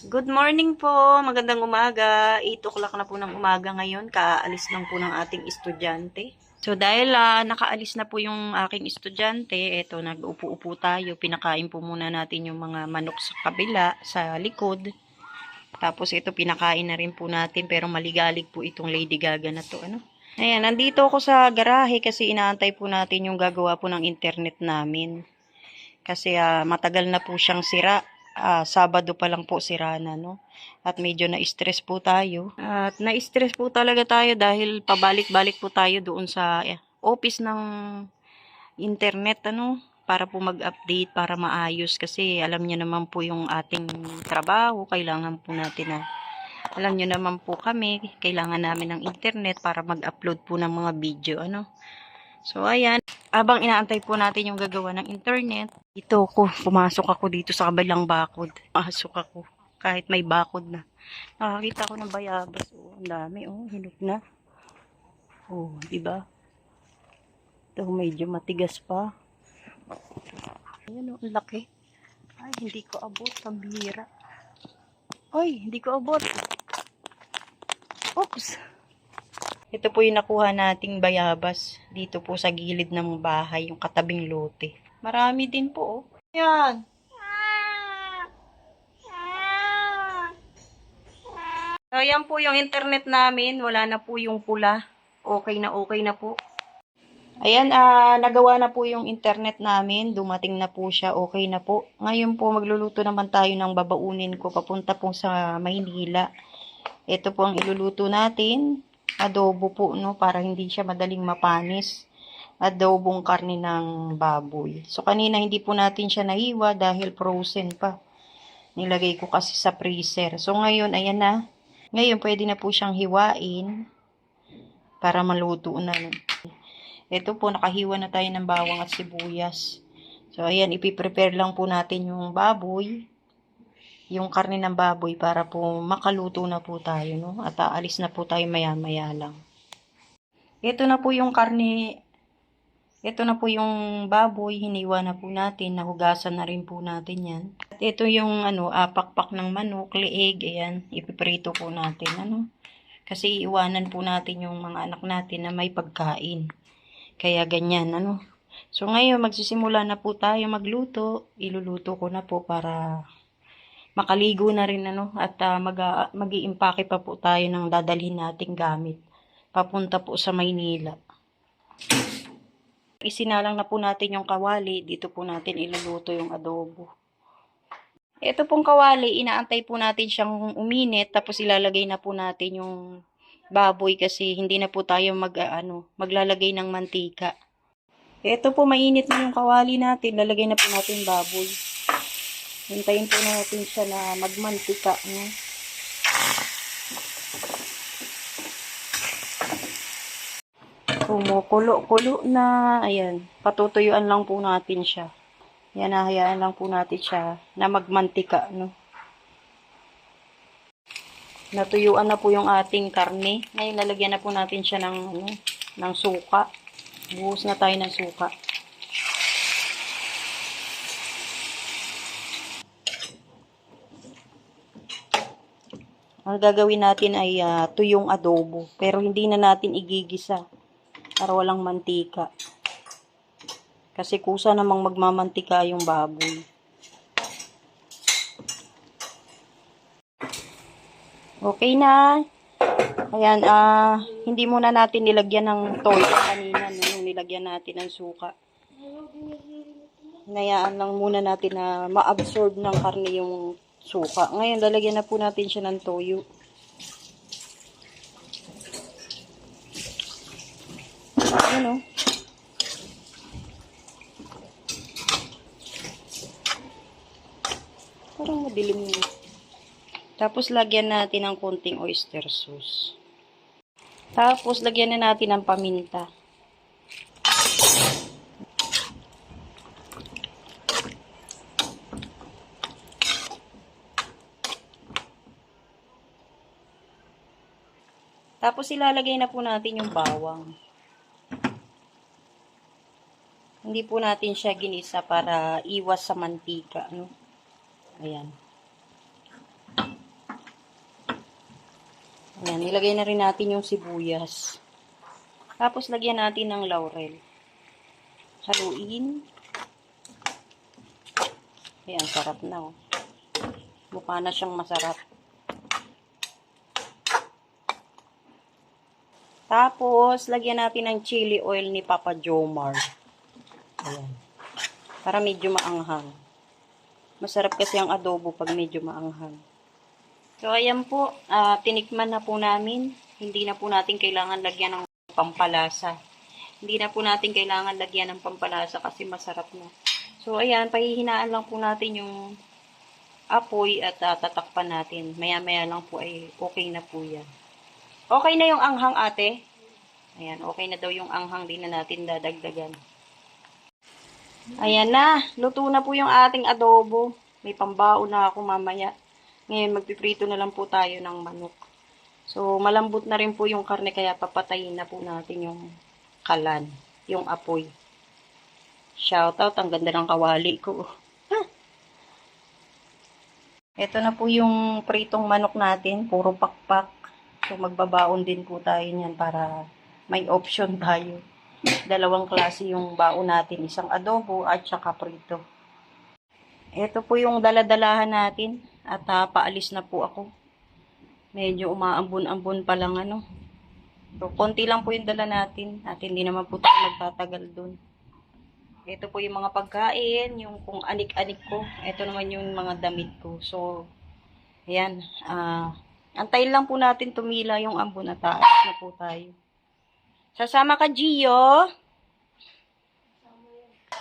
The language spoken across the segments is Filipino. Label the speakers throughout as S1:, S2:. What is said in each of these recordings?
S1: Good morning po, magandang umaga. 8 o'clock na po ng umaga ngayon, kaalis lang po ng ating estudyante. So dahil nakaalis na po yung aking estudyante, eto nag-upo-upo tayo, pinakain po muna natin yung mga manok sa kabila, sa likod. Tapos ito pinakain na rin po natin pero maligalig po itong Lady Gaga na to. Ayan, nandito ako sa garahe kasi inaantay po natin yung gagawa po ng internet namin. Kasi matagal na po siyang sira. Sabado pa lang po sira na, no? At medyo na-stress po tayo. At na-stress po talaga tayo dahil pabalik-balik po tayo doon sa office ng internet, para po mag-update, para maayos. Kasi alam niyo naman po yung ating trabaho, kailangan po natin alam niyo naman po kami, kailangan namin ng internet para mag-upload po ng mga video, So, ayan. Habang inaantay po natin yung gagawa ng internet, pumasok ako dito sa kabilang bakod. Pumasok ako. Kahit may bakod na. Nakakita ko ng bayabas. Oh, ang dami. Oh, hinog na. Oh, diba? Ito, medyo matigas pa. Ayan, oh, ang laki. Ay, hindi ko abot. Pambihira. Ay, hindi ko abot. Oops! Ito po yung nakuha nating bayabas dito po sa gilid ng bahay, yung katabing lote. Marami din po, oh. Yan. So, yan po yung internet namin. Wala na po yung pula. Okay na po. Ayan, nagawa na po yung internet namin. Dumating na po siya. Okay na po. Ngayon po, magluluto naman tayo ng babaunin ko papunta po sa Maynila. Ito po ang iluluto natin. Adobo po, no, para hindi siya madaling mapanis. Adobong karne ng baboy. So, kanina hindi po natin siya nahiwa dahil frozen pa. Nilagay ko kasi sa freezer. So, ngayon, ayan na. Ngayon, pwede na po siyang hiwain para maluto na. Ito po, nakahiwa na tayo ng bawang at sibuyas. So, ayan, ipiprepare lang po natin yung baboy. Yung karne ng baboy para po makaluto na po tayo, no? At aalis na po tayo maya-maya lang. Ito na po yung karne, ito na po yung baboy, hiniwa na po natin, nahugasan na rin po natin yan. At ito yung pakpak ng manok, leeg, ayan, ipiprito po natin, Kasi iwanan po natin yung mga anak natin na may pagkain. Kaya ganyan, So ngayon, magsisimula na po tayo magluto. Iluluto ko na po para makaligo na rin, at mag-iimpake pa po tayo ng dadalhin nating gamit papunta po sa Maynila. Isinalang na po natin yung kawali, dito po natin iluluto yung adobo. Ito pong kawali, inaantay po natin siyang uminit, tapos ilalagay na po natin yung baboy kasi hindi na po tayo maglalagay ng mantika. Ito po, mainit na yung kawali natin, lalagay na po natin baboy. Hintayin po natin siya na magmantika, Kumukulo-kulo na. Ayan. Patutuyuan lang po natin siya. Yan, hayaan lang po natin siya na magmantika, Natuyuan na po yung ating karne. Ngayon, lalagyan na po natin siya ng suka. Buhos na tayo ng suka. Ang gagawin natin ay tuyong adobo. Pero hindi na natin igigisa para walang mantika. Kasi kusa namang magmamantika yung baboy. Okay na. Ayan, hindi muna natin nilagyan ng toyo kanina nung nilagyan natin ng suka. Hinayaan lang muna natin na ma-absorb ng karne yung suka. Ngayon, lalagyan na po natin siya ng toyo. Ayan, parang madilim na. Tapos, lagyan natin ng konting oyster sauce. Tapos, lagyan na natin ng paminta. Tapos, ilalagay na po natin yung bawang. Hindi po natin siya ginisa para iwas sa mantika, Ayan. Ayan, ilagay na rin natin yung sibuyas. Tapos, lagyan natin ng laurel. Haluin. Ayan, sarap na, oh. Mukha na siyang masarap. Tapos, lagyan natin ng chili oil ni Papa Jomar. Ayan. Para medyo maanghang. Masarap kasi ang adobo pag medyo maanghang. So, ayan po. Tinikman na po namin. Hindi na po natin kailangan lagyan ng pampalasa. Hindi na po natin kailangan lagyan ng pampalasa kasi masarap na. So, ayan. Pahihinaan lang po natin yung apoy at tatakpan natin. Maya-maya lang po ay okay na po yan. Okay na yung anghang, ate? Ayan, okay na daw yung anghang. Di na natin dadagdagan. Ayan na. Luto na po yung ating adobo. May pambao na ako mamaya. Ngayon, magpiprito na lang po tayo ng manok. So, malambot na rin po yung karne, kaya papatayin na po natin yung kalan, yung apoy. Shoutout, ang ganda ng kawali ko. Ito na po yung pritong manok natin, puro pakpak. So, magbabaon din po tayo niyan para may option tayo. Dalawang klase yung baon natin, isang adobo at saka prito. Ito po yung daladalahan natin at paalis na po ako. Medyo umaambon-ambon pa lang ano. So, konti lang po yung dala natin at hindi naman po tayo magtatagal dun. Ito po yung mga pagkain, yung kung anik-anik ko. Ito naman yung mga damit ko. So, ayan. Antayin lang po natin tumila yung ambon at aalis na po tayo. Sasama ka, Gio?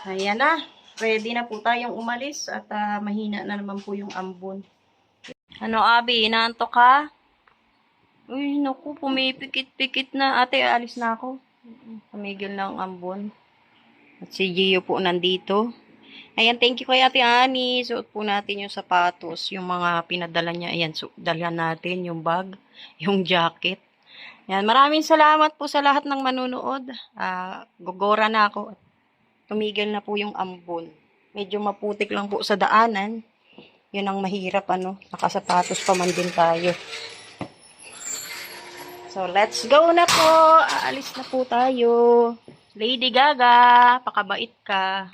S1: Ayan na. Ready na po tayong umalis at mahina na naman po yung ambon. Ano, Abi? Inaantok ka? Uy, naku, pumipikit-pikit na. Ate, alis na ako. Pamigil na ang ambon. At si Gio po nandito. Ayan, thank you kay Ate Ani. Suot po natin yung sapatos, yung mga pinadala niya. Ayan, dalhan natin yung bag, yung jacket. Ayan, maraming salamat po sa lahat ng manunood. Gogora na ako. Tumigil na po yung ambon. Medyo maputik lang po sa daanan. Yun ang mahirap, ano. Nakasapatos pa man din tayo. So, let's go na po. Aalis na po tayo. Lady Gaga, pakabait ka.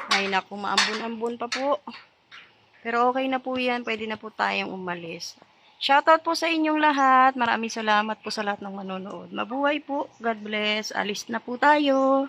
S1: Ay, naku, maambon-ambon pa po. Pero okay na po yan. Pwede na po tayong umalis. Shoutout po sa inyong lahat. Maraming salamat po sa lahat ng manonood. Mabuhay po. God bless. Alis na po tayo.